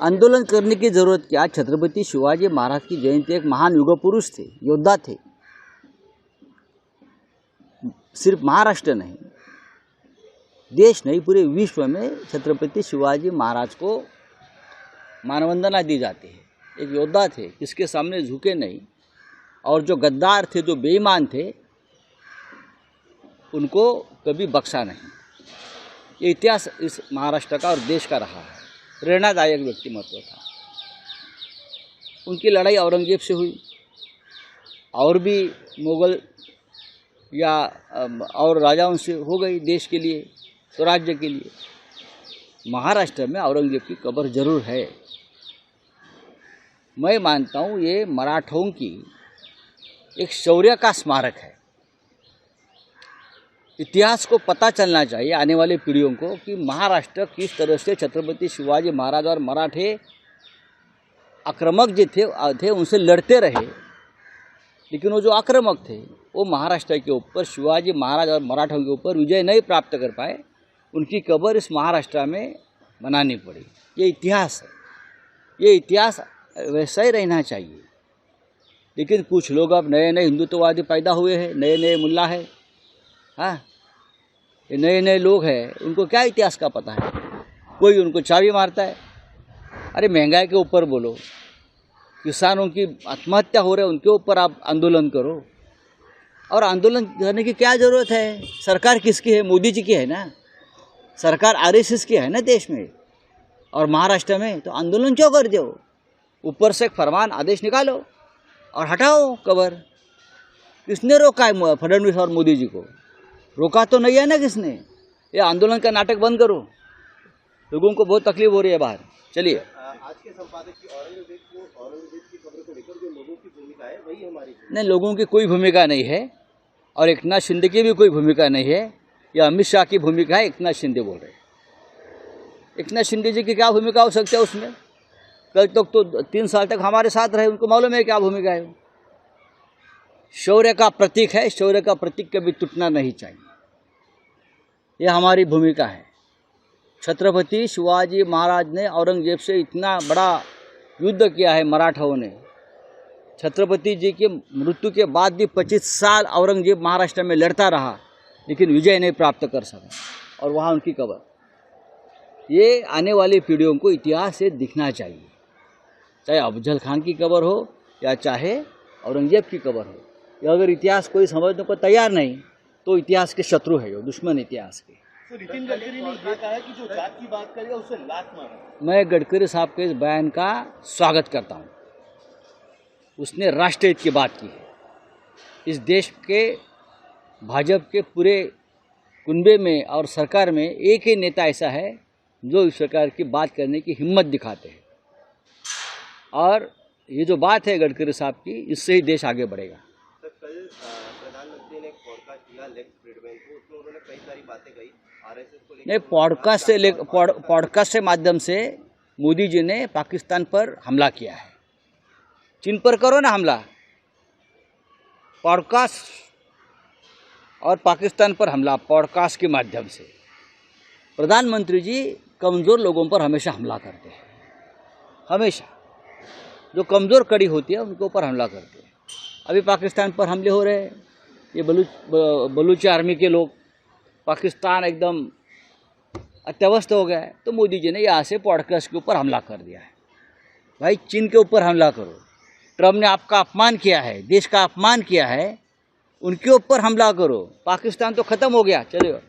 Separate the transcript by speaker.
Speaker 1: आंदोलन करने की ज़रूरत क्या? छत्रपति शिवाजी महाराज की जयंती, एक महान युग पुरुष थे, योद्धा थे। सिर्फ महाराष्ट्र नहीं, देश नहीं, पूरे विश्व में छत्रपति शिवाजी महाराज को मानवंदना दी जाती है। एक योद्धा थे, किसके सामने झुके नहीं, और जो गद्दार थे, जो बेईमान थे, उनको कभी बख्शा नहीं। ये इतिहास इस महाराष्ट्र का और देश का रहा है। प्रेरणादायक व्यक्तिमत्व था। उनकी लड़ाई औरंगजेब से हुई, और भी मुगल या और राजाओं से हो गई देश के लिए, स्वराज्य के लिए। महाराष्ट्र में औरंगजेब की कब्र जरूर है। मैं मानता हूँ ये मराठों की एक शौर्य का स्मारक है। इतिहास को पता चलना चाहिए आने वाली पीढ़ियों को कि महाराष्ट्र किस तरह से छत्रपति शिवाजी महाराज और मराठे आक्रामक जो थे उनसे लड़ते रहे, लेकिन वो जो आक्रामक थे वो महाराष्ट्र के ऊपर, शिवाजी महाराज और मराठों के ऊपर विजय नहीं प्राप्त कर पाए। उनकी कब्र इस महाराष्ट्र में बनानी पड़ी। ये इतिहास है, ये इतिहास वैसा ही रहना चाहिए। लेकिन कुछ लोग अब नए नए हिंदुत्ववादी पैदा हुए हैं, नए नए मुल्ला है, हाँ, ये नए नए लोग हैं, उनको क्या इतिहास का पता है। कोई उनको चाबी मारता है। अरे महंगाई के ऊपर बोलो, किसानों की आत्महत्या हो रही है, उनके ऊपर आप आंदोलन करो। और आंदोलन करने की क्या ज़रूरत है? सरकार किसकी है? मोदी जी की है ना। सरकार आरएसएस की है ना देश में और महाराष्ट्र में। तो आंदोलन क्यों करते हो? ऊपर से एक फरमान आदेश निकालो और हटाओ कब्र। किसने रोका है फडणवीस और मोदी जी को? रोका तो नहीं है ना किसने। ये आंदोलन का नाटक बंद करो, लोगों को बहुत तकलीफ हो रही है बाहर। चलिए,
Speaker 2: आज के संपादक की औरंगजेब की खबर को लेकर जो लोगों की भूमिका है वही हमारी
Speaker 1: नहीं, लोगों की कोई भूमिका नहीं है, और एकनाथ शिंदे की भी कोई भूमिका नहीं है। या अमित शाह की भूमिका है। एकनाथ शिंदे बोल रहे हैं। एकनाथ शिंदे जी की क्या भूमिका हो सकती है उसमें? कल तक तो 3 साल तक हमारे साथ रहे, उनको मालूम है क्या भूमिका है। शौर्य का प्रतीक है, शौर्य का प्रतीक कभी टूटना नहीं चाहिए। ये हमारी भूमिका है। छत्रपति शिवाजी महाराज ने औरंगजेब से इतना बड़ा युद्ध किया है मराठाओं ने। छत्रपति जी की मृत्यु के बाद भी 25 साल औरंगजेब महाराष्ट्र में लड़ता रहा, लेकिन विजय नहीं प्राप्त कर सका। और वहाँ उनकी कब्र, ये आने वाली पीढ़ियों को इतिहास से दिखना चाहिए। चाहे अफजल खान की कब्र हो या चाहे औरंगजेब की कब्र हो। अगर इतिहास कोई समझने को तैयार नहीं तो इतिहास के शत्रु है, दुश्मन इतिहास के।
Speaker 2: तो नितिन गडकरी ने ये कहा है कि जो जात की बात करेगा उसे लात मारो।
Speaker 1: मैं गडकरी साहब के इस बयान का स्वागत करता हूँ। उसने राष्ट्रहित की बात की है। इस देश के भाजपा के पूरे कुनबे में और सरकार में एक ही नेता ऐसा है जो इस प्रकार की बात करने की हिम्मत दिखाते हैं। और ये जो बात है गडकरी साहब की, इससे ही देश आगे बढ़ेगा।
Speaker 2: तो कल प्रधानमंत्री ने एक पॉडकास्ट किया लेक्स फ्रीडमैन को, उसमें उन्होंने कई सारी बातें कही आरएसएस को लेकर।
Speaker 1: नहीं, पॉडकास्ट के माध्यम से मोदी जी ने पाकिस्तान पर हमला किया है। चीन पर करो ना हमला, पॉडकास्ट और पाकिस्तान पर हमला पॉडकास्ट के माध्यम से। प्रधानमंत्री जी कमज़ोर लोगों पर हमेशा हमला करते हैं। हमेशा जो कमज़ोर कड़ी होती है उनके ऊपर हमला करते हैं। अभी पाकिस्तान पर हमले हो रहे हैं। ये बलूची आर्मी के लोग, पाकिस्तान एकदम अत्यवस्थ हो गया है। तो मोदी जी ने यहाँ से पॉडकास्ट के ऊपर हमला कर दिया है। भाई, चीन के ऊपर हमला करो। ट्रम्प ने आपका अपमान किया है, देश का अपमान किया है, उनके ऊपर हमला करो। पाकिस्तान तो ख़त्म हो गया। चलिए।